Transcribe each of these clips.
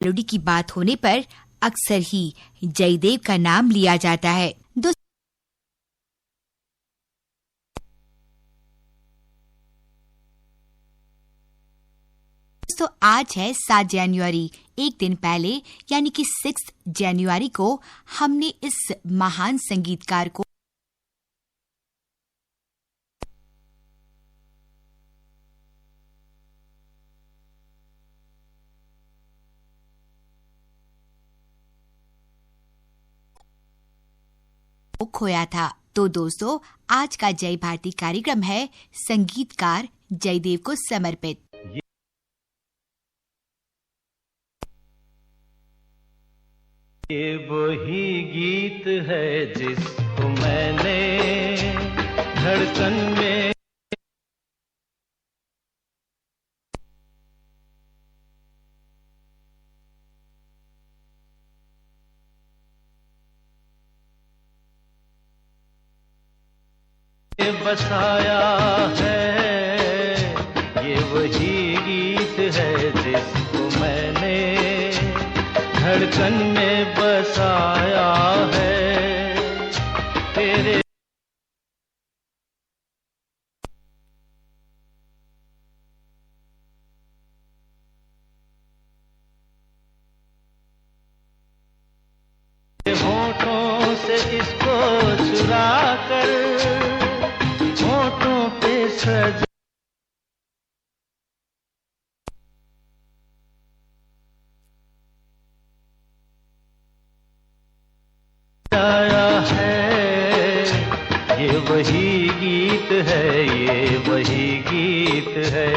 Melody की बात होने पर अक्सर ही जयदेव का नाम लिया जाता है। दोस्तों आज है 7 जनवरी। एक दिन पहले यानी कि 6 जनवरी को हमने इस महान संगीतकार को खोया था। तो दोस्तों आज का जय भारती कार्यक्रम है संगीतकार जयदेव को समर्पित। ये वही गीत है जिसको मैंने धड़कन में बसाया है। ये वही गीत है जिसको मैंने धड़कन में बसाया है। तेरे होठों से इसको चुरा कर होठों पे सजाया है। ये वही गीत है, ये वही गीत है।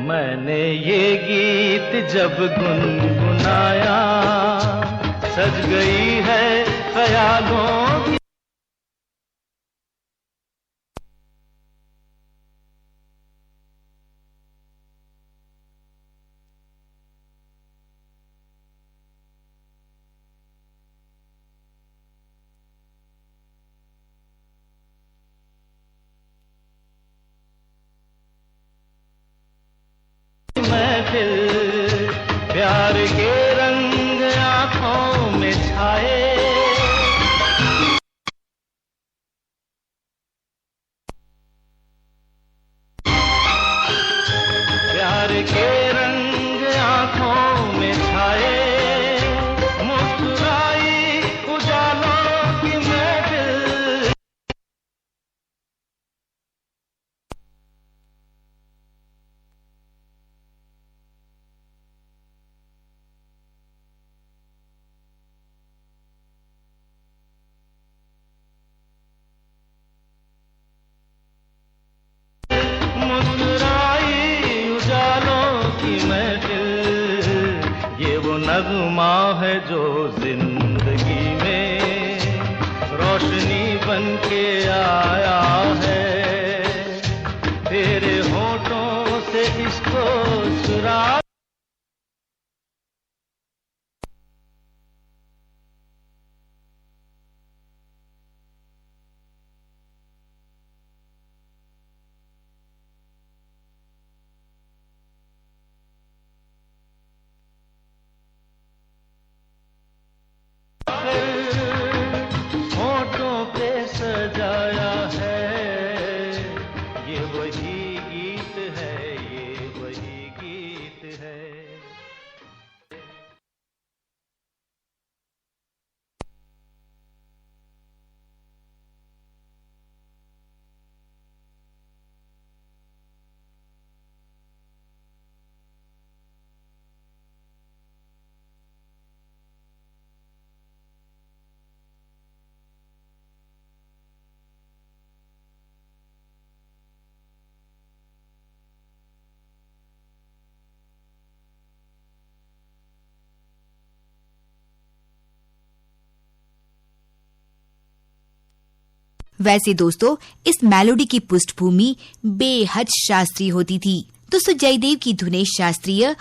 मैंने ये गीत जब गुनगुनाया सज गई है ख्यालों की महफिल। प्यार के रंग आंखों में छाए, प्यार के रंग आंखों में छाए। मुस्कुराई उजालों की महफिल। ये वो नगमा है जो जिंदगी में रोशनी बन के आया है। तेरे होठों से इसको चुरा होठों पे सजाया है। ये वही गीत है, ये वही गीत है। वैसे दोस्तों, इस मेलोडी की पृष्ठभूमि बेहद शास्त्रीय होती थी। दोस्तों, जयदेव की धुनें शास्त्रीय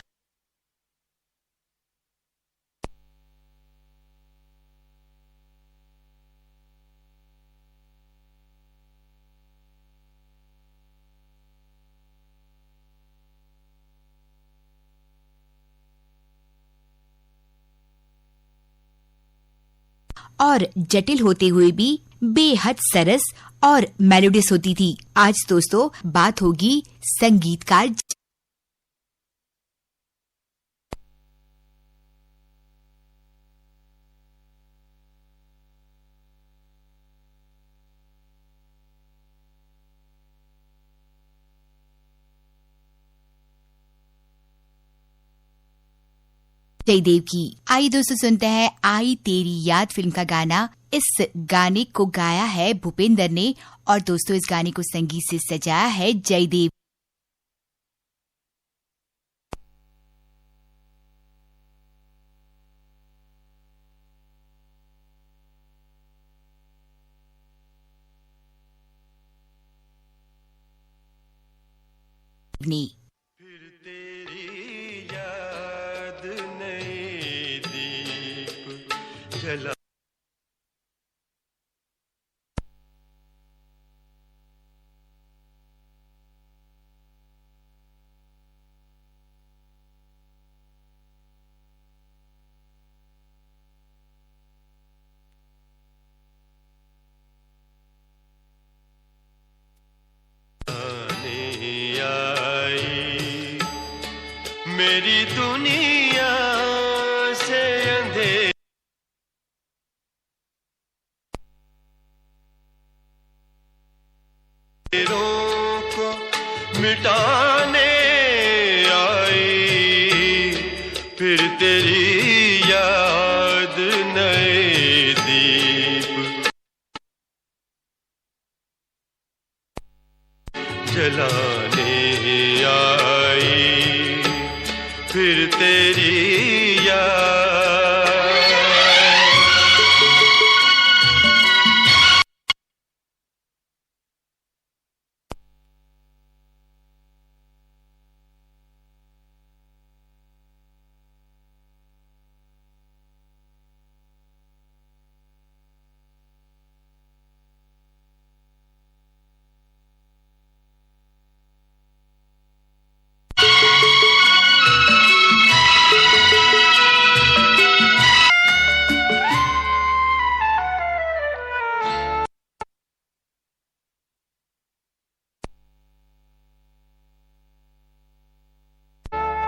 और जटिल होते हुए भी बेहद सरस और मेलोडियस होती थी। आज दोस्तों बात होगी संगीतकार जयदेव की। आइए दोस्तों सुनते हैं आई तेरी याद फिल्म का गाना। इस गाने को गाया है भूपेंद्र ने और दोस्तों इस गाने को संगीत से सजाया है जयदेव। फिर तेरी याद नए दीप जला मेरी दुनिया से अंधेरों को मिटाने आई। फिर तेरी याद नए दीप जलाने आई। फिर तेरी याद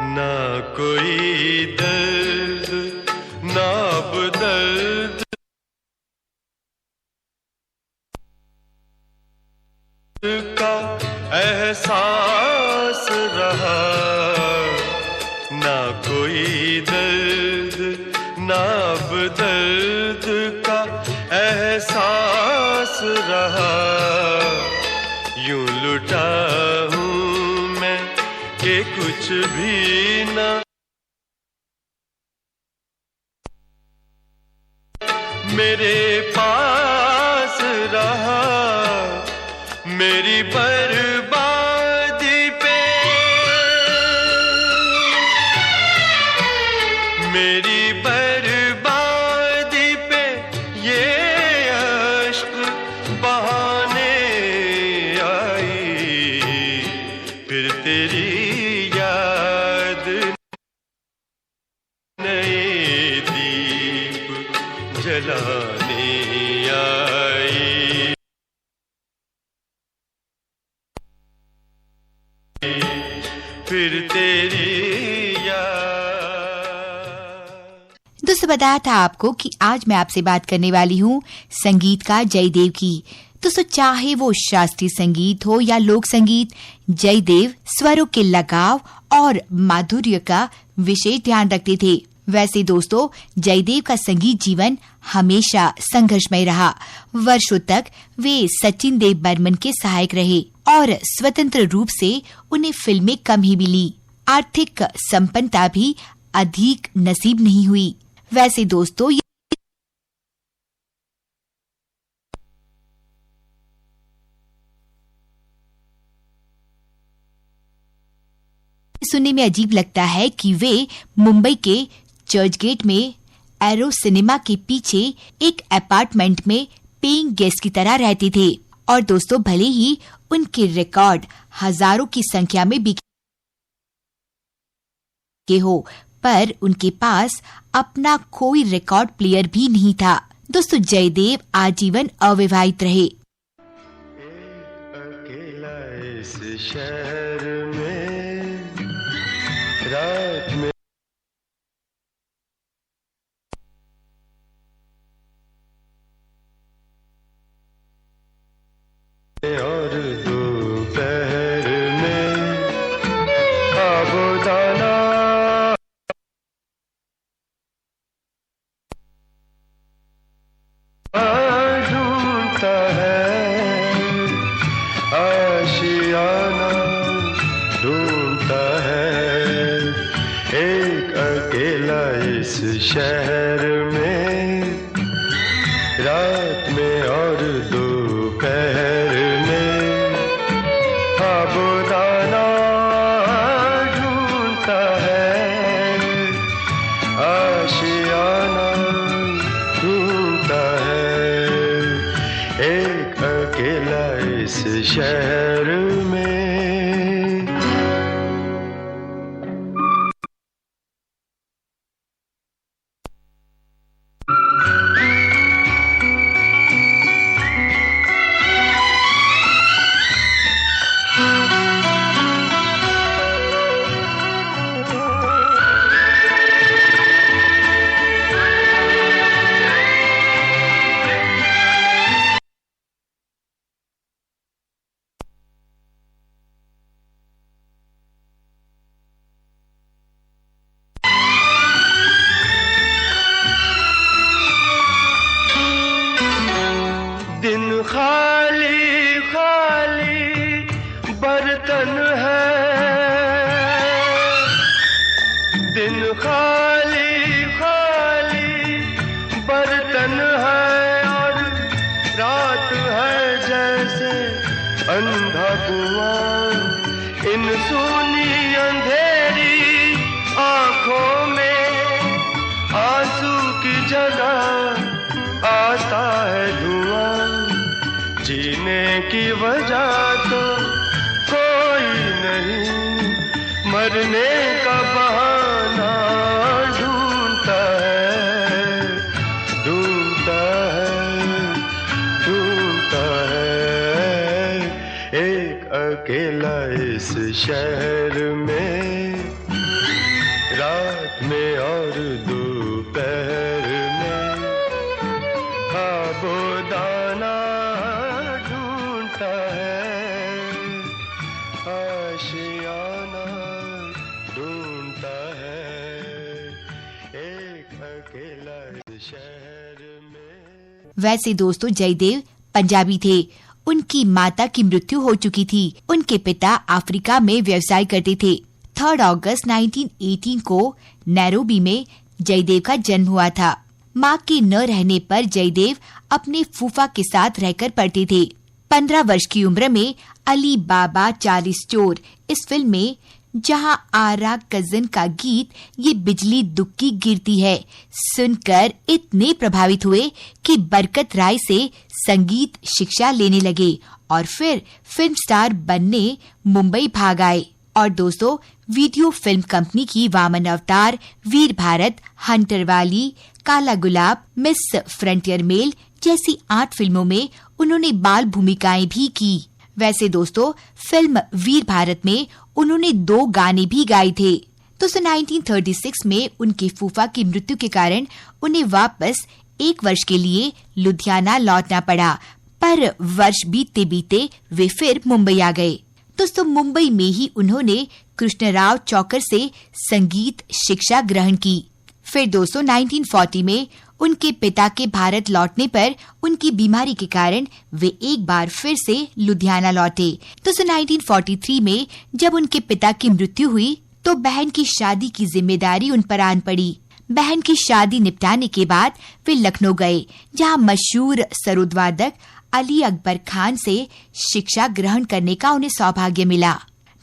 ना कोई दर्द ना अब दर्द का एहसास रहा। ना कोई दर्द ना अब दर्द का एहसास रहा। यूं लुटा हूँ मैं कि कुछ भी ना मेरे पास रहा। मेरी बर्बादी पे मेरी बर्बादी पे ये अश्क बहाने आई। फिर तेरी याद नए दीप जलाने आई। फिर तेरी याद। दोस्तों बताया था आपको कि आज मैं आपसे बात करने वाली हूँ संगीतकार जयदेव की। दोस्तों चाहे वो शास्त्रीय संगीत हो या लोक संगीत, जयदेव स्वरों के लगाव और माधुर्य का विशेष ध्यान रखते थे। वैसे दोस्तों जयदेव का संगीत जीवन हमेशा संघर्षमय रहा। वर्षों तक वे सचिन देव बर्मन के सहायक रहे और स्वतंत्र रूप से उन्हें फिल्में कम ही मिली। आर्थिक संपन्नता भी अधिक नसीब नहीं हुई। वैसे दोस्तों सुनने में अजीब लगता है कि वे मुंबई के चर्च गेट में एरो सिनेमा के पीछे एक अपार्टमेंट में पेइंग गेस्ट की तरह रहते थे। और दोस्तों, भले ही उनके रिकॉर्ड हजारों की संख्या में बिके हो, पर उनके पास अपना कोई रिकॉर्ड प्लेयर भी नहीं था। दोस्तों, जयदेव आजीवन अविवाहित रहे। अकेला इस शहर में रात में और दोपहर में आबोदाना ढूंढता है, आशियाना ढूंढता है, एक अकेला इस शहर में रात में और दोपहर में आबोदाना ढूंढता है, आशियाना ढूंढता है, एक अकेला इस शहर में। दिन खाली खाली बर्तन है, दिन खाली खाली बर्तन है, और रात है जैसे अंधा कुआं, इन सूनी अंधेरी आंखों में आंसू की जगह आता है धुआं, जीने की वजह तो कोई नहीं, मरने का बहाना ढूंढता है, ढूंढता है, ढूंढता है, एक अकेला इस शहर में रात में और दोपहर में आबोदाना ढूंढता है, आशियाना ढूंढता है, एक अकेला इस शहर में। वैसे दोस्तों, जयदेव पंजाबी थे। उनकी माता की मृत्यु हो चुकी थी। उनके पिता अफ्रीका में व्यवसाय करते थे। 3 अगस्त 1918 को नैरोबी में जयदेव का जन्म हुआ था। माँ के न रहने पर जयदेव अपने फूफा के साथ रहकर पढ़ते थे। 15 वर्ष की उम्र में अली बाबा 40 चोर इस फिल्म में जहां आरा कजन का गीत ये बिजली दुक्की गिरती है सुनकर इतने प्रभावित हुए कि बरकत राय से संगीत शिक्षा लेने लगे और फिर फिल्म स्टार बनने मुंबई भाग आए। और दोस्तों, वीडियो फिल्म कंपनी की वामन अवतार, वीर भारत, हंटरवाली, काला गुलाब, मिस फ्रंटियर मेल जैसी 8 फिल्मों में उन्होंने बाल भूमिकाएं भी की। वैसे दोस्तों, फिल्म वीर भारत में उन्होंने 2 गाने भी गाए थे। दोस्तों, 1936 में उनके फूफा की मृत्यु के कारण उन्हें वापस 1 वर्ष के लिए लुधियाना लौटना पड़ा, पर वर्ष बीतते बीते वे फिर मुंबई आ गए। दोस्तों, मुंबई में ही उन्होंने कृष्णराव चौकर से संगीत शिक्षा ग्रहण की। फिर दोस्तों 1940 में उनके पिता के भारत लौटने पर उनकी बीमारी के कारण वे एक बार फिर से लुधियाना लौटे। दोस्तों 1943 में जब उनके पिता की मृत्यु हुई तो बहन की शादी की जिम्मेदारी उन पर आन पड़ी। बहन की शादी निपटाने के बाद वे लखनऊ गए, जहां मशहूर सरोद वादक अली अकबर खान से शिक्षा ग्रहण करने का उन्हें सौभाग्य मिला।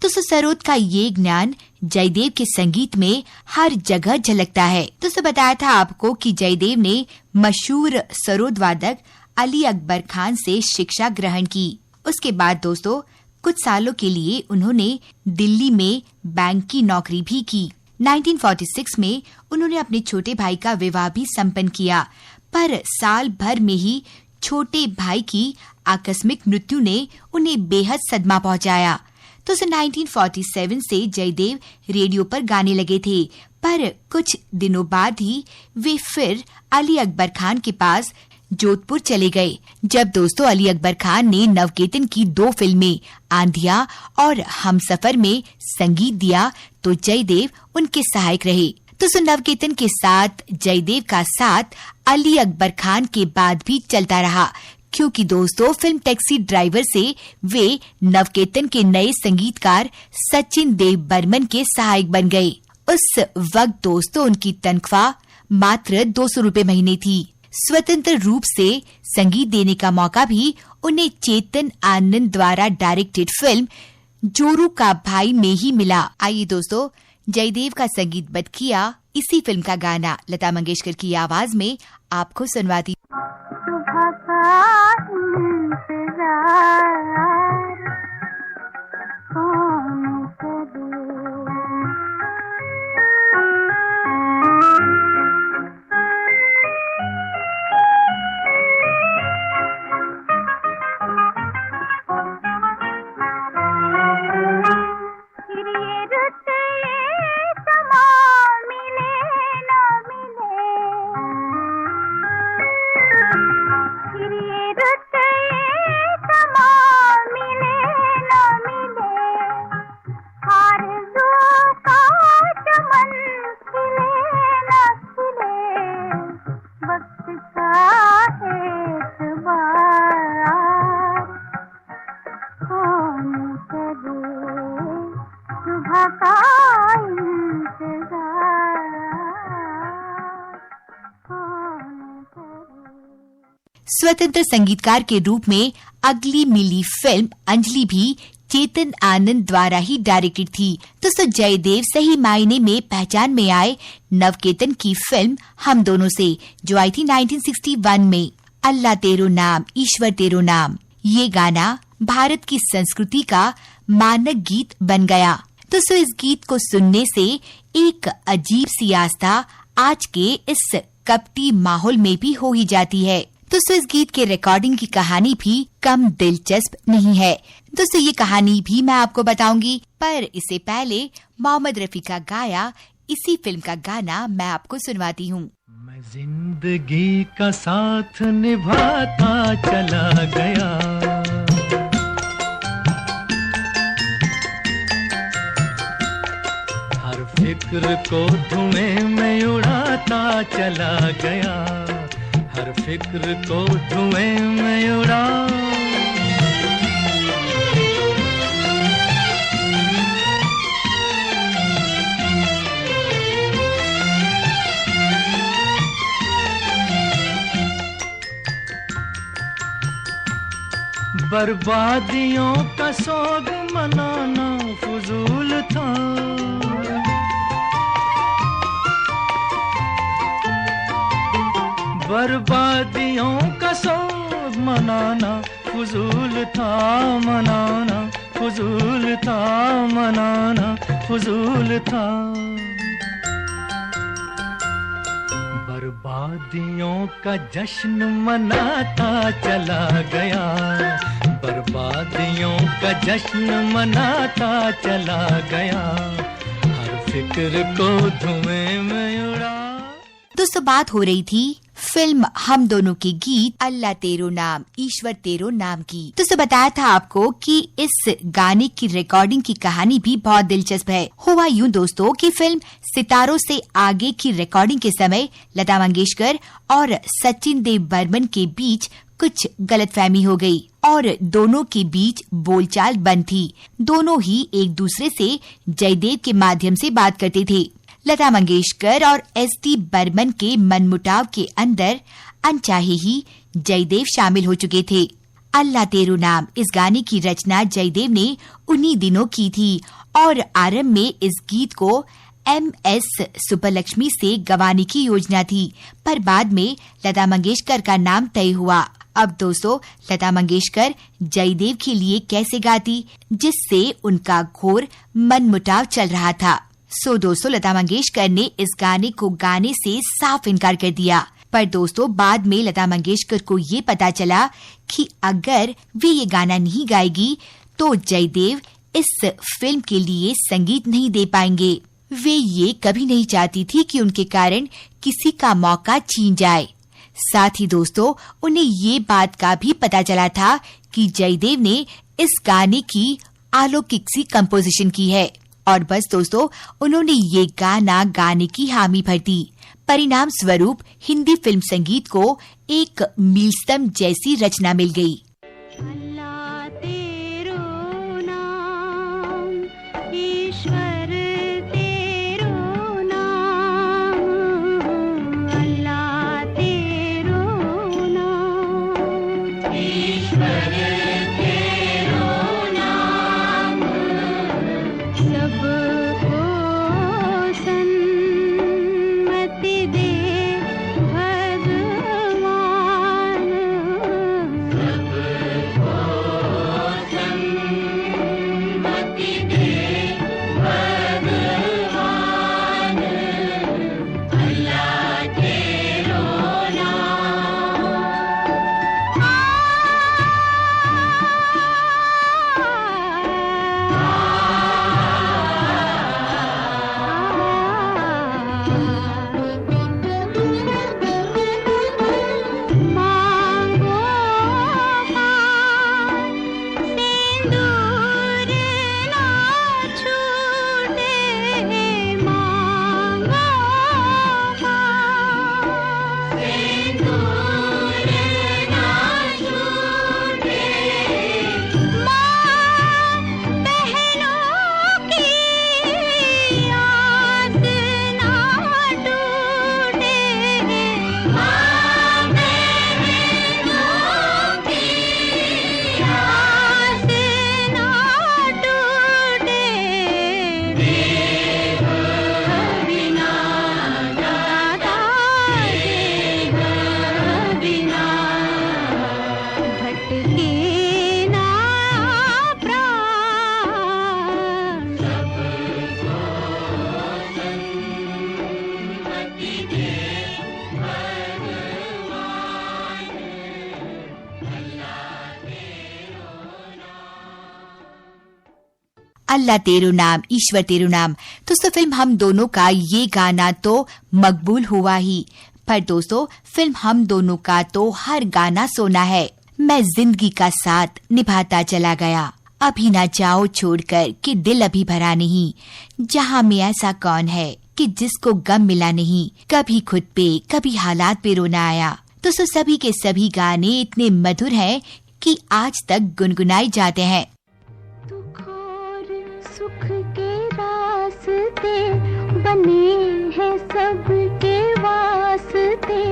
तो सरोद का ये ज्ञान जयदेव के संगीत में हर जगह झलकता है। दोस्तों बताया था आपको कि जयदेव ने मशहूर सरोद वादक अली अकबर खान से शिक्षा ग्रहण की। उसके बाद दोस्तों कुछ सालों के लिए उन्होंने दिल्ली में बैंक की नौकरी भी की। 1946 में उन्होंने अपने छोटे भाई का विवाह भी संपन्न किया, पर साल भर में ही छोटे भाई की आकस्मिक मृत्यु ने उन्हें बेहद सदमा पहुंचाया। तो 1947 से जयदेव रेडियो पर गाने लगे थे, पर कुछ दिनों बाद ही वे फिर अली अकबर खान के पास जोधपुर चले गए। जब दोस्तों अली अकबर खान ने नवकेतन की 2 फिल्में आंधिया और हमसफर में संगीत दिया तो जयदेव उनके सहायक रहे। तो नवकेतन के साथ जयदेव का साथ अली अकबर खान के बाद भी चलता रहा, क्योंकि दोस्तों फिल्म टैक्सी ड्राइवर से वे नवकेतन के नए संगीतकार सचिन देव बर्मन के सहायक बन गए। उस वक्त दोस्तों उनकी तनख्वाह मात्र 200 रुपए महीने थी। स्वतंत्र रूप से संगीत देने का मौका भी उन्हें चेतन आनंद द्वारा डायरेक्टेड फिल्म जोरू का भाई में ही मिला। आइए दोस्तों जयदेव का संगीतबद्ध किया इसी फिल्म का गाना लता मंगेशकर की आवाज में आपको सुनवाती। सुबह का इंतजार कौन करे, स्वतंत्र संगीतकार के रूप में अगली मिली फिल्म अंजलि भी चेतन आनंद द्वारा ही डायरेक्टेड थी। दोस्तों जयदेव सही मायने में पहचान में आए नवकेतन की फिल्म हम दोनों से, जो आई थी 1961 में। अल्लाह तेरो नाम ईश्वर तेरो नाम, ये गाना भारत की संस्कृति का मानक गीत बन गया। दोस्तों इस गीत को सुनने से एक अजीब सी आस्था आज के इस कपटी माहौल में भी हो ही जाती है। दोस्तों इस गीत के रिकॉर्डिंग की कहानी भी कम दिलचस्प नहीं है। दोस्तों ये कहानी भी मैं आपको बताऊंगी, पर इससे पहले मोहम्मद रफी का गाया इसी फिल्म का गाना मैं आपको सुनवाती हूँ। मैं जिंदगी का साथ निभाता चला गया, हर फिक्र को धुएं में उड़ाता चला गया, हर फिक्र को धुएं में उड़ा। बर्बादियों का सोग मनाना फजूल था, बर्बादियों का सोग मनाना फजूल था, मनाना फजूल था, मनाना फजूल था। बर्बादियों का जश्न मनाता चला गया, बर्बादियों का जश्न मनाता चला गया, हर फिक्र को धुएं में उड़ा। दोस्तों बात हो रही थी फिल्म हम दोनों के गीत अल्लाह तेरो नाम ईश्वर तेरो नाम की। तो बताया था आपको कि इस गाने की रिकॉर्डिंग की कहानी भी बहुत दिलचस्प है। हुआ यूं दोस्तों कि फिल्म सितारों से आगे की रिकॉर्डिंग के समय लता मंगेशकर और सचिन देव बर्मन के बीच कुछ गलतफहमी हो गई और दोनों के बीच बोलचाल बंद थी। दोनों ही एक दूसरे से जयदेव के माध्यम से बात करते थे। लता मंगेशकर और एस.डी. बर्मन के मनमुटाव के अंदर अनचाहे ही जयदेव शामिल हो चुके थे। अल्लाह तेरू नाम इस गाने की रचना जयदेव ने उन्हीं दिनों की थी और आरंभ में इस गीत को MS सुब्बलक्ष्मी से गवाने की योजना थी, पर बाद में लता मंगेशकर का नाम तय हुआ। अब दोस्तों, लता मंगेशकर जयदेव के लिए कैसे गाती, जिससे उनका घोर मनमुटाव चल रहा था। सो दोस्तों, लता मंगेशकर ने इस गाने को गाने से साफ इनकार कर दिया। पर दोस्तों, बाद में लता मंगेशकर को ये पता चला कि अगर वे ये गाना नहीं गाएगी तो जयदेव इस फिल्म के लिए संगीत नहीं दे पाएंगे। वे ये कभी नहीं चाहती थी कि उनके कारण किसी का मौका छीन जाए। साथ ही दोस्तों, उन्हें ये बात का भी पता चला था कि जयदेव ने इस गाने की अलौकिक सी कंपोजिशन की है और बस दोस्तों, उन्होंने ये गाना गाने की हामी भर दी। परिणाम स्वरूप हिंदी फिल्म संगीत को एक मीलस्तंभ जैसी रचना मिल गई। अल्लाह तेरो नाम, ईश्वर तेरो नाम, अल्लाह तेरो नाम, ईश्वर तेरो नाम, सबको सन्मति दे भगवान, सबको सन्मति दे भगवान, अल्लाह तेरो मांगो सिंदूर ना छूटे, मांगो सिंदूर ना छूटे, माँ बहनों की आस ना टूटे, माँ बहनों की आस ना टूटे, देव बिना दाता, देव बिना भटके ना प्राण, सबको सन्मति दे भगवान, अल्लाह तेरो नाम, ईश्वर तेरो नाम। दोस्तों, फिल्म हम दोनों का ये गाना तो मकबूल हुआ ही, पर दोस्तों, फिल्म हम दोनों का तो हर गाना सोना है। मैं जिंदगी का साथ निभाता चला गया, अभी ना जाओ छोड़कर कि दिल अभी भरा नहीं, जहाँ में ऐसा कौन है कि जिसको गम मिला नहीं, कभी खुद पे कभी हालात पे रोना आया। दोस्तों, सभी के सभी गाने इतने मधुर हैं कि आज तक गुनगुनाए जाते हैं। दुख और सुख के रास्ते बने हैं सबके वास्ते,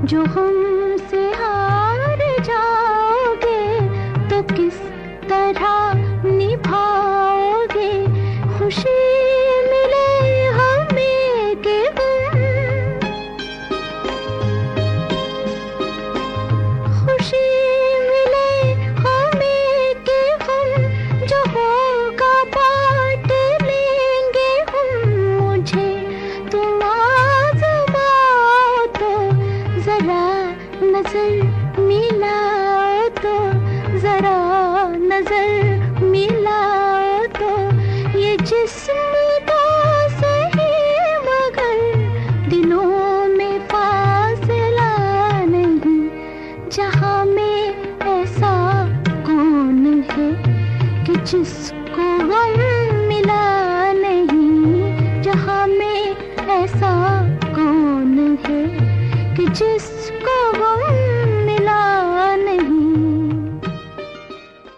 जो हमसे हार जाओगे तो किस तरह निभाओगे, खुशी मिले हमें के गम, खुशी मिले हमें के गम, जो होगा बांट लेंगे हम, मुझे तुम आज़माओ तो जरा नजर मिलाओ तो, जरा नजर मिलाओ तो, ये जिस्म तो सही मगर दिलों में फासला नहीं, जहाँ में ऐसा कौन है कि जिसको गम मिला नहीं, जहाँ में ऐसा कौन है कि जिसको गम मिला नहीं।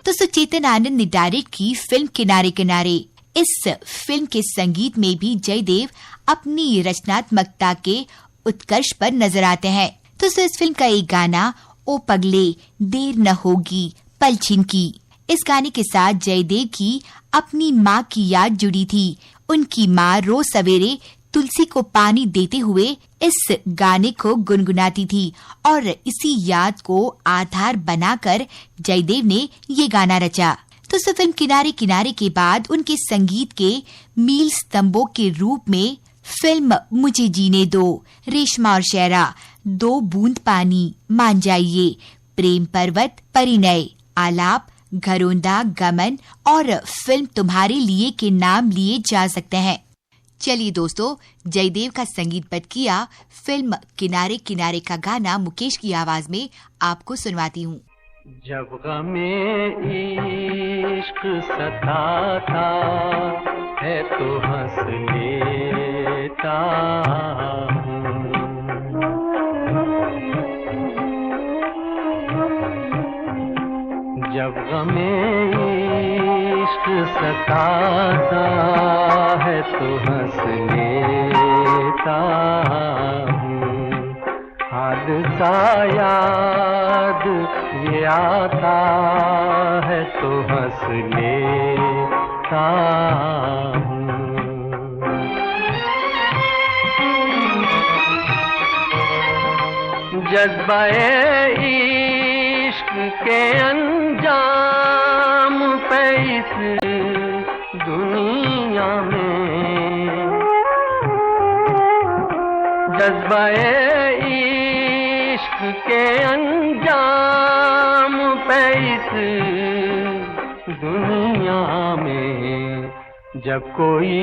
तो सुचेतन आनंद ने डायरेक्ट की फिल्म किनारे किनारे। इस फिल्म के संगीत में भी जयदेव अपनी रचनात्मकता के उत्कर्ष पर नजर आते हैं। तो इस फिल्म का एक गाना ओ पगले देर न होगी पलछिन की। इस गाने के साथ जयदेव की अपनी माँ की याद जुड़ी थी। उनकी माँ रोज सवेरे तुलसी को पानी देते हुए इस गाने को गुनगुनाती थी और इसी याद को आधार बनाकर जयदेव ने ये गाना रचा। तो फिल्म किनारे किनारे के बाद उनके संगीत के मील स्तंभों के रूप में फिल्म मुझे जीने दो, रेशमा और शेरा, दो बूंद पानी, मान जाइए, प्रेम पर्वत, परिणय, आलाप, घरोंदा, गमन और फिल्म तुम्हारे लिए के नाम लिए जा सकते हैं। चलिए दोस्तों, जयदेव का संगीतबद्ध किया फिल्म किनारे किनारे का गाना मुकेश की आवाज में आपको सुनवाती हूँ। जब गमे इश्क सताता है तो हंस लेता हूँ, जब गमे इश्क सताता है तो हंस लेता हूँ, हादसा याद ये आता है तो हंस लेता हूँ। जज्बा-ए इश्क के अंजाम पे इस दुनिया में, जज्बा-ए इश्क के अंजाम पे इस दुनिया में, जब कोई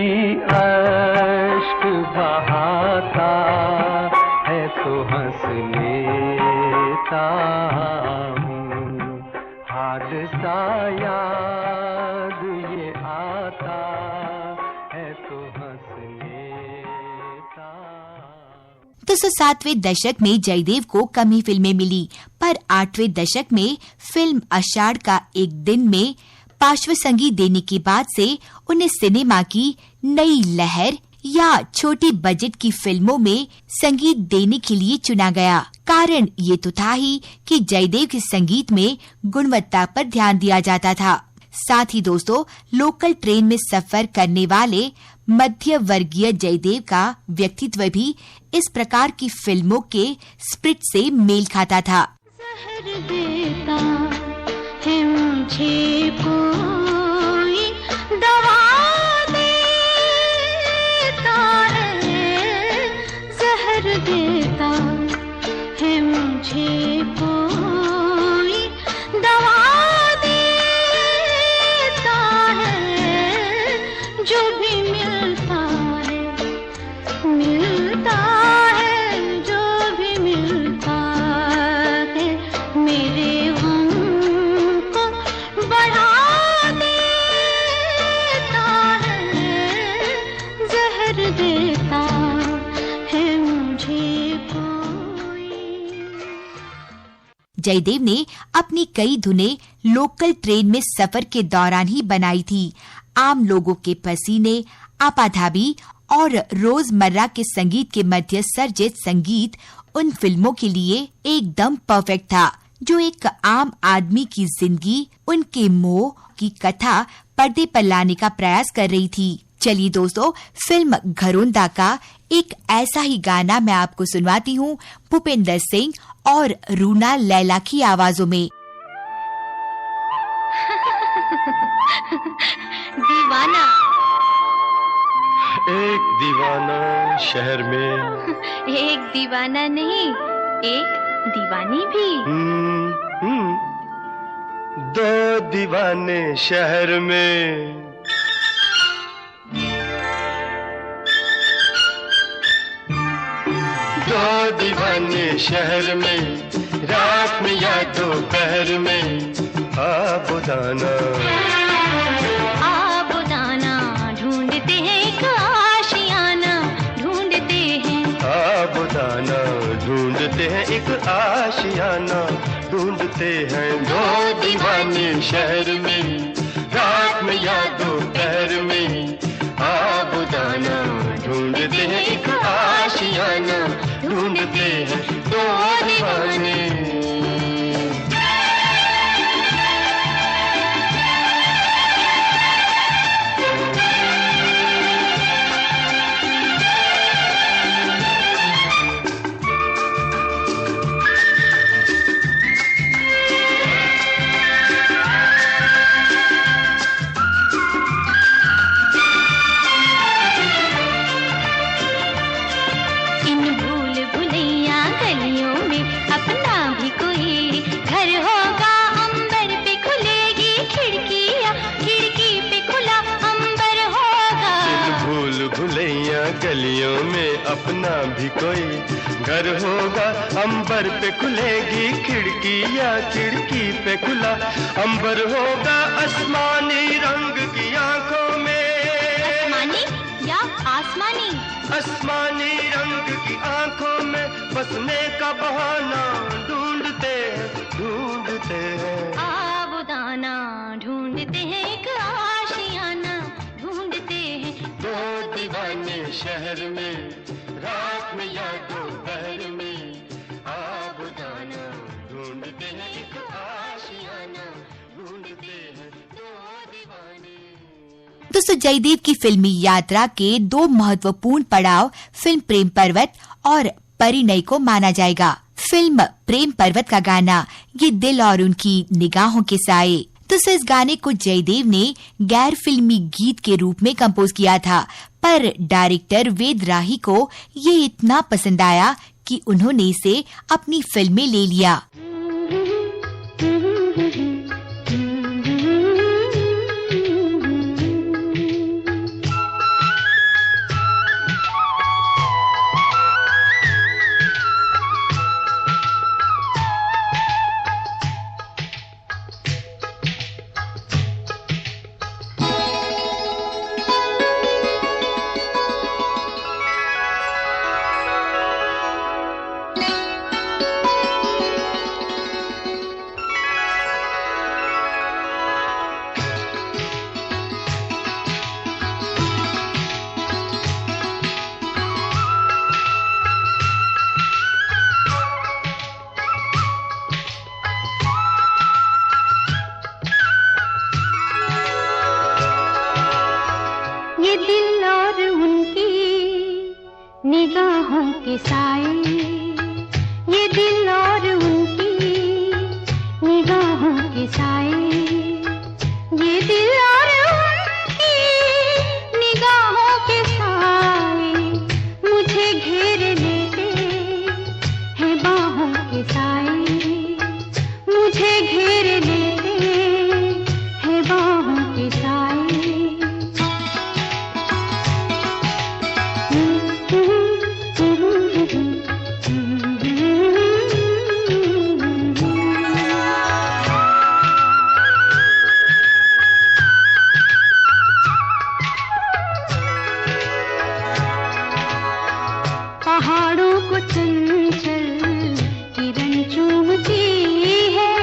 अश्क बहाता है तो हंस लेता हूँ, हादसा याद ये आता है तो हंस लेता। तो 7वें दशक में जयदेव को कम ही फिल्में मिली, पर 8वें दशक में फिल्म आषाढ़ का एक दिन में पार्श्व संगीत देने के बाद से उन्हें सिनेमा की नई लहर या छोटी बजट की फिल्मों में संगीत देने के लिए चुना गया। कारण ये तो था ही कि जयदेव के संगीत में गुणवत्ता पर ध्यान दिया जाता था। साथ ही दोस्तों, लोकल ट्रेन में सफर करने वाले मध्य वर्गीय जयदेव का व्यक्तित्व भी इस प्रकार की फिल्मों के स्प्रिट से मेल खाता था। जहर देता है मुझे कोई, दवा देता है, जहर देता है मुझे कोई, दवा देता है, जो भी मिलता है, जो भी मिलता है, मेरे गम को बढ़ा देता है, जहर देता है मुझे कोई। जयदेव ने अपनी कई धुनें लोकल ट्रेन में सफर के दौरान ही बनाई थी। आम लोगों के पसीने, आपाधापी और रोजमर्रा के संगीत के मध्य सर्जित संगीत उन फिल्मों के लिए एकदम परफेक्ट था, जो एक आम आदमी की जिंदगी, उनके मोह की कथा पर्दे पर लाने का प्रयास कर रही थी। चलिए दोस्तों, फिल्म घरोंदा का एक ऐसा ही गाना मैं आपको सुनवाती हूँ भूपेंद्र सिंह और रूना लैला की आवाजों में। दीवाना, एक दीवाना शहर में, एक दीवाना नहीं, एक दीवानी भी। दो दीवाने शहर में, दो दीवाने शहर में, रात में या दोपहर में, आबुदाना आबुदाना ढूंढते हैं एक आशियाना, ढूंढते हैं आबुदाना ढूंढते हैं एक आशियाना, ढूंढते हैं दो दीवाने शहर में, रात में या दोपहर में, आबुदाना ढूंढते हैं एक आशियाना, ढूंढते हैं दो दीवाने। अपना भी कोई घर होगा। अंबर पे खुलेगी खिड़की या खिड़की पे खुला अंबर होगा। आसमानी रंग की आंखों में, आसमानी या आसमानी, आसमानी रंग की आंखों में बसने का बहाना ढूंढते हैं। आबुदाना ढूंढते हैं, एक आशियाना ढूंढते हैं। दो दीवाने शहर में, रात में या दोपहर में, आबुदाना ढूंढते हैं, एक आशियाना ढूंढते हैं। दो दीवाने। दोस्तों, जयदेव की फिल्मी यात्रा के दो महत्वपूर्ण पड़ाव फिल्म प्रेम पर्वत और परिणय को माना जाएगा। फिल्म प्रेम पर्वत का गाना ये दिल और उनकी निगाहों के साए, दोस्तों इस गाने को जयदेव ने गैर फिल्मी गीत के रूप में कंपोज किया था, पर डायरेक्टर वेद राही को ये इतना पसंद आया कि उन्होंने इसे अपनी फिल्म में ले लिया। निगाहों के साए, ये दिल और उनकी निगाहों के साए, ये दिल और उनकी निगाहों के साए मुझे घेर लेते हैं बाहों के साए, मुझे घेर लेते हैं बाहों के साए। पहाड़ों को चंचल किरण चूमती है,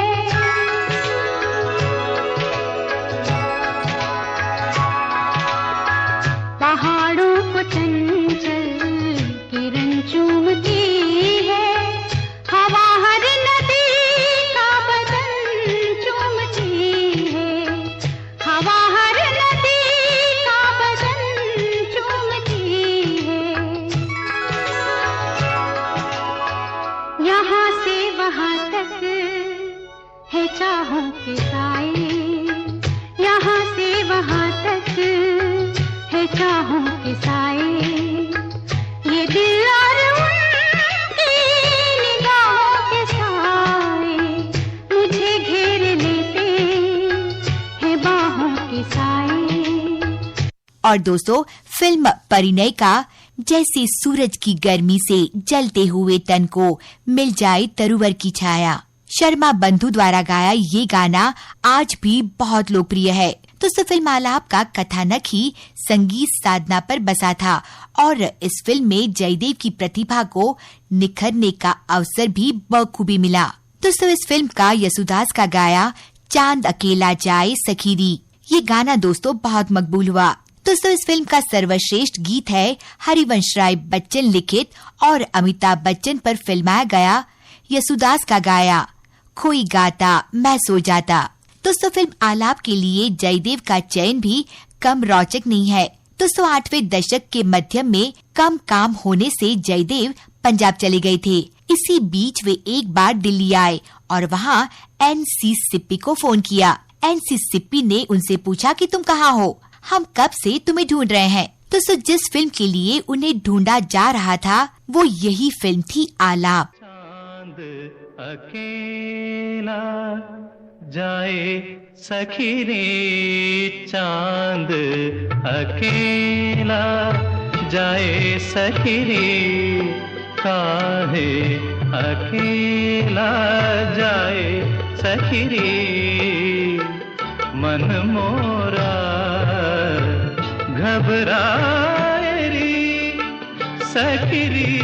पहाड़ों को चंचल किरण चूमती है, हवा हर नदी का बदन चूमती है, हवा हर नदी का बदन चूमती है। यहाँ से वहाँ तक है चाहों के साए, यहाँ से वहाँ तक है चाहों के साए, ये दिल और उनकी निगाहों के साए मुझे घेर लेते हैं बाहों के साए। और दोस्तों, फिल्म परिणय का जैसे सूरज की गर्मी से जलते हुए तन को मिल जाए तरुवर की छाया, शर्मा बंधु द्वारा गाया ये गाना आज भी बहुत लोकप्रिय है। दोस्तों, फिल्म आलाप का कथानक ही संगीत साधना पर बसा था और इस फिल्म में जयदेव की प्रतिभा को निखरने का अवसर भी बखूबी मिला। दोस्तों, इस फिल्म का यसुदास का गाया चांद अकेला जाए सखीरी ये गाना दोस्तों बहुत मकबूल हुआ। दोस्तों, इस फिल्म का सर्वश्रेष्ठ गीत है हरिवंश राय बच्चन लिखित और अमिताभ बच्चन पर फिल्माया गया यसुदास का गाया खोई गाता मैं सो जाता। दोस्तों, फिल्म आलाप के लिए जयदेव का चयन भी कम रोचक नहीं है। दोस्तों, 8वें दशक के मध्य में कम काम होने से जयदेव पंजाब चले गए थे। इसी बीच वे एक बार दिल्ली आए और वहाँ एनसी सिप्पी को फोन किया। एनसी सिप्पी ने उनसे पूछा कि तुम कहाँ हो, हम कब से तुम्हें ढूंढ रहे हैं। दोस्तों, जिस फिल्म के लिए उन्हें ढूंढा जा रहा था वो यही फिल्म थी आलाप। चांद अकेला जाए सखी रे, चांद अकेला जाए सखिरी, काहे अकेला जाए सखिरी, मन मोरा घबराए री सखिरी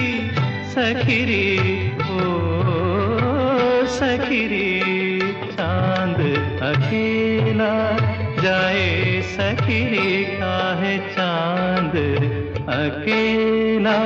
सखिरी ओ सखिरी, चांद अकेला जाए सखिरी, काहे चांद अकेला।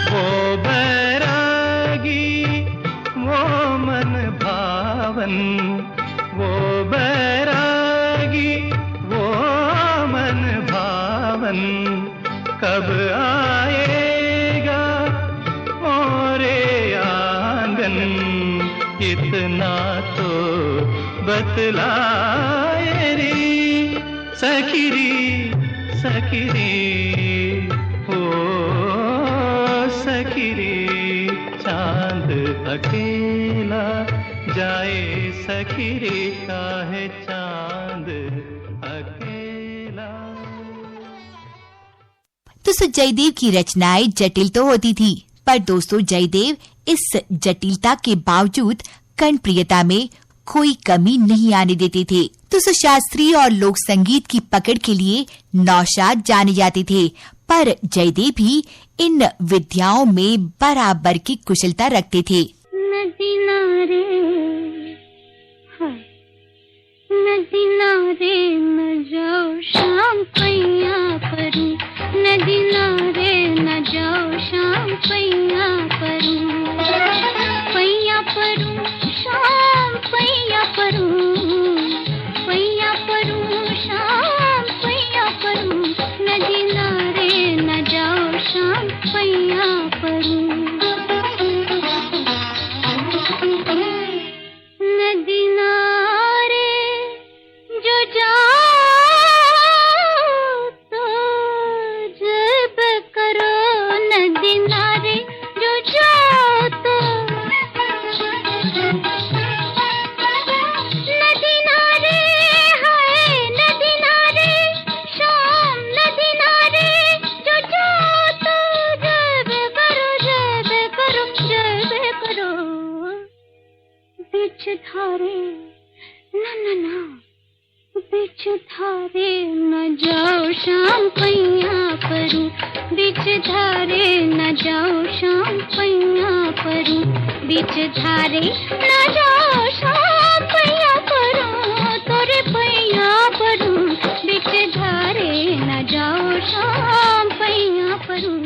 वो बैरागी वो मन भावन, कब आएगा मोरे आंगन, इतना तो बतलाए रे सखिरी सखिरी ओ सखिरी, चांद अकेला जाए सखिरी, काहे चांद अकेला। तो जयदेव की रचनाएं जटिल तो होती थी, पर दोस्तों जयदेव इस जटिलता के बावजूद कर्णप्रियता में कोई कमी नहीं आने देते थे। तो शास्त्रीय और लोक संगीत की पकड़ के लिए नौशाद जाने जाते थे, पर जयदेव भी इन विद्याओं में बराबर की कुशलता रखते थे। नदी नारे नदी नारे न जाओ शाम पैया परूं, नदी नारे न जाओ शाम पैया परूं, पैया परूं शाम पैया परूं, पैया परूं शाम पैया परूं, नदी नारे न जाओ शाम पैया परूं, नदी नारे जो जाओ तो जब करो, नदी नारे जो जाओ तो, नदी नारे हाय नदी नारे शाम, नदी नारे जो जाओ तो जब करो जब करो जब करो, बिच धारे ना बिच धारे न जाओ शाम पैया परूं, बिच धारे न जाओ शाम पैया परूं, बिच धारे न जाओ शाम पैया परूं, तोरे पैया परूं, बिच धारे न जाओ शाम पैया परूं।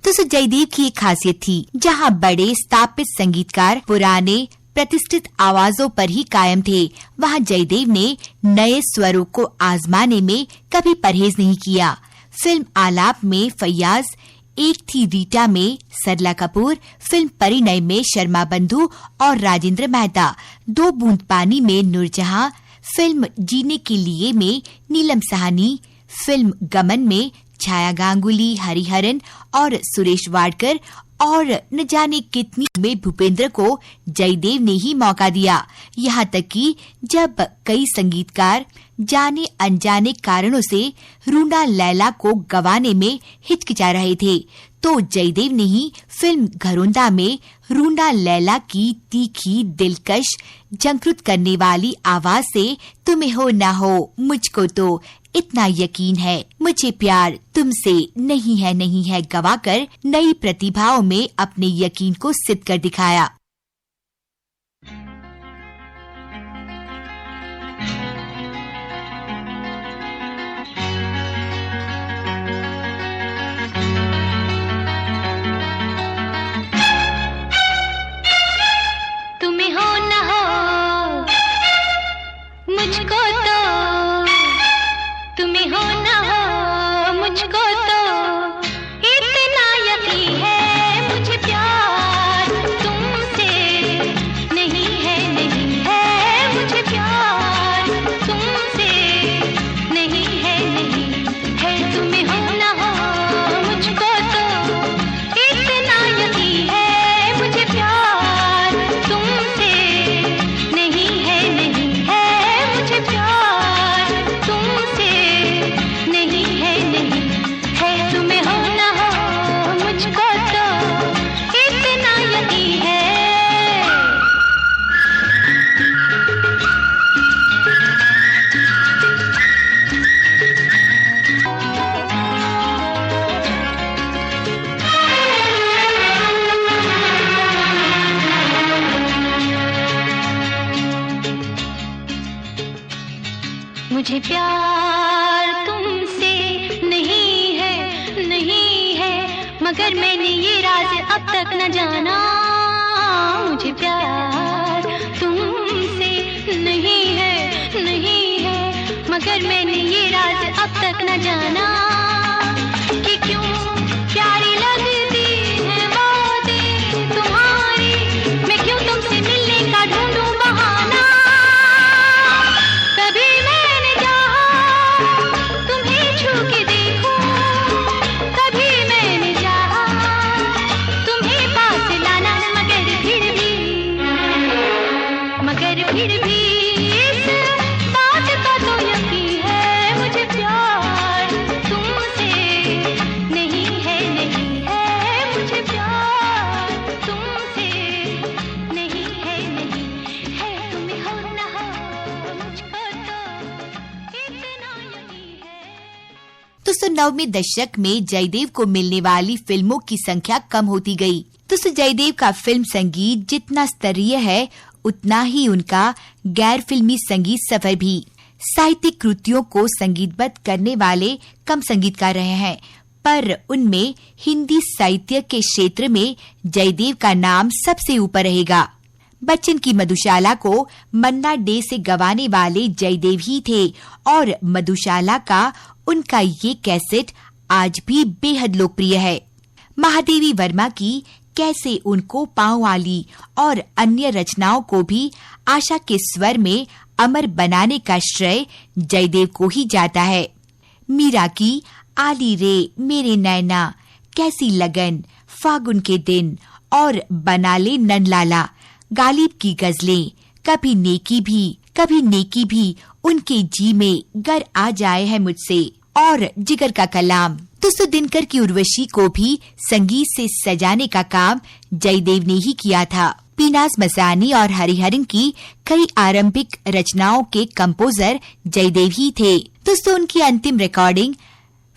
तो जयदेव की एक खासियत थी, जहाँ बड़े स्थापित संगीतकार पुराने प्रतिष्ठित आवाजों पर ही कायम थे, वहाँ जयदेव ने नए स्वरों को आजमाने में कभी परहेज नहीं किया। फिल्म आलाप में फैयाज, एक थी रीटा में सरला कपूर, फिल्म परिणय में शर्मा बंधु और राजेंद्र मेहता, दो बूंद पानी में नूरजहां, फिल्म जीने के लिए में नीलम साहनी, फिल्म गमन में छाया गांगुली, हरिहरन और सुरेश वाडकर, और न जाने कितनी में भूपेंद्र को जयदेव ने ही मौका दिया। यहाँ तक कि जब कई संगीतकार जाने अनजाने कारणों से रूना लैला को गवाने में हिचकिचा रहे थे, तो जयदेव ने ही फिल्म घरोंदा में रूना लैला की तीखी, दिलकश, झंकृत करने वाली आवाज से तुम्हें हो ना हो मुझको तो इतना यकीन है, मुझे प्यार तुमसे नहीं है गवाकर नई प्रतिभाओं में अपने यकीन को सिद्ध कर दिखाया। तुम्हें हो ना हो मुझको तो, तुम्हें हो ना हो मुझको तो इतना मुझे प्यार तुमसे नहीं है, नहीं है, मगर मैंने ये राज अब तक न जाना। मुझे प्यार तुमसे नहीं है, नहीं है, मगर मैंने ये राज अब तक न जाना कि क्यों प्यारी लगती है बातें तुम्हारी, मैं क्यों तुमसे मिलने का ढूंढूं बहाना। कभी मैंने चाहा तुम्हें छू के देखूं, कभी मैंने चाहा तुम्हें पास लाना, मगर फिर भी इस बात का तो यकीन है, मुझे प्यार तुमसे नहीं है, नहीं है, मुझे प्यार तुमसे नहीं है, नहीं है, तुम्हें हो न हो मुझको तो इतना यकीन है। दोस्तों 9वें दशक में जयदेव को मिलने वाली फिल्मों की संख्या कम होती गई। दोस्तों जयदेव का फिल्म संगीत जितना स्तरीय है उतना ही उनका गैर फिल्मी संगीत सफर भी। साहित्यिक कृतियों को संगीतबद्ध करने वाले कम संगीतकार रहे हैं, पर उनमें हिंदी साहित्य के क्षेत्र में जयदेव का नाम सबसे ऊपर रहेगा। बच्चन की मधुशाला को मन्ना डे से गवाने वाले जयदेव ही थे और मधुशाला का उनका ये कैसेट आज भी बेहद लोकप्रिय है। महादेवी वर्मा की कैसे उनको पाँव वाली और अन्य रचनाओं को भी आशा के स्वर में अमर बनाने का श्रेय जयदेव को ही जाता है। मीरा की आली रे मेरे नैना, कैसी लगन, फागुन के दिन और बनाले ननलाला, गालिब की गजलें, कभी नेकी भी उनके जी में गर आ जाए है मुझसे और जिगर का कलाम। दोस्तों दिनकर की उर्वशी को भी संगीत से सजाने का काम जयदेव ने ही किया था। पीनाज मसानी और हरिहरन की कई आरंभिक रचनाओं के कंपोजर जयदेव ही थे। दोस्तों उनकी अंतिम रिकॉर्डिंग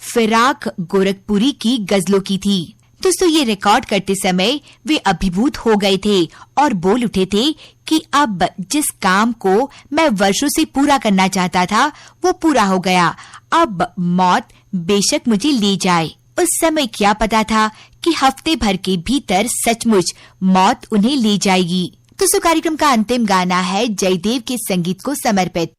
फिराक गोरखपुरी की गजलों की थी। दोस्तों ये रिकॉर्ड करते समय वे अभिभूत हो गए थे और बोल उठे थे कि अब जिस काम को मैं वर्षों से पूरा करना चाहता था वो पूरा हो गया, अब मौत बेशक मुझे ले जाए। उस समय क्या पता था कि हफ्ते भर के भीतर सचमुच मौत उन्हें ले जाएगी। दोस्तों कार्यक्रम का अंतिम गाना है जयदेव के संगीत को समर्पित।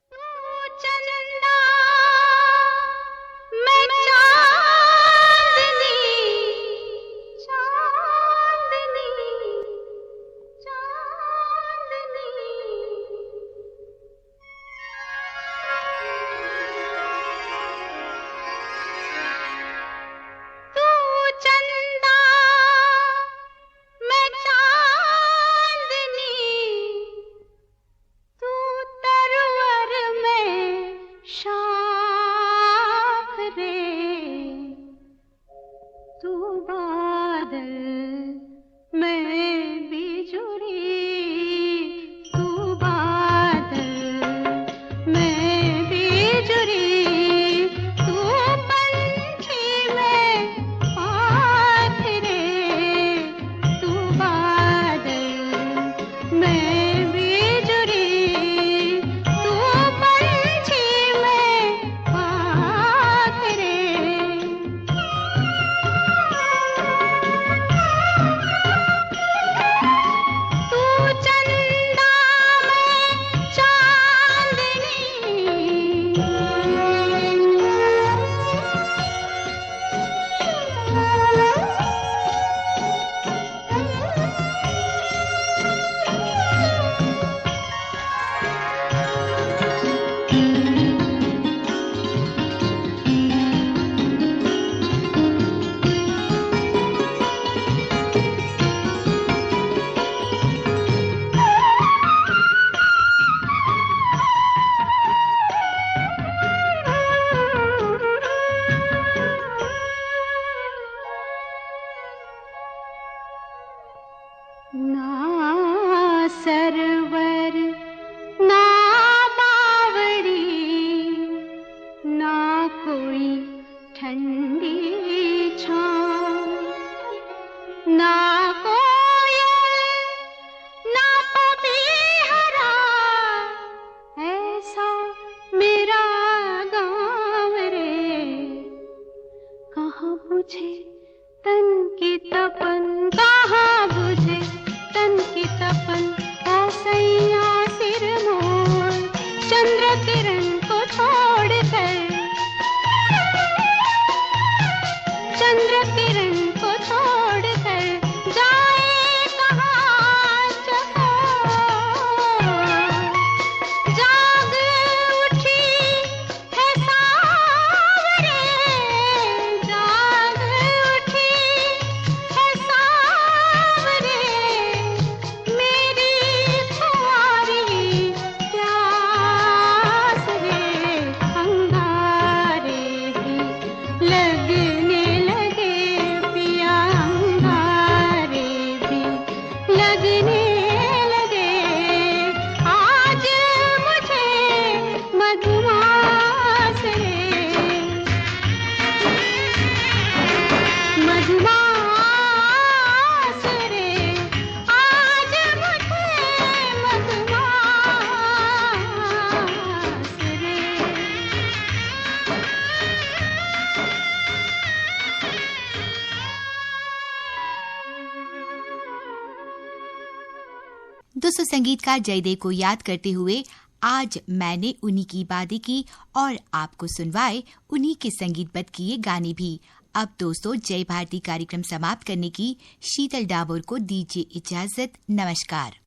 दोस्तों, संगीतकार जयदेव को याद करते हुए आज मैंने उन्हीं की बातें की और आपको सुनवाए उन्हीं के संगीतबद्ध किए गाने भी। अब दोस्तों, जय भारती कार्यक्रम समाप्त करने की शीतल डामोर को दीजिए इजाजत। नमस्कार।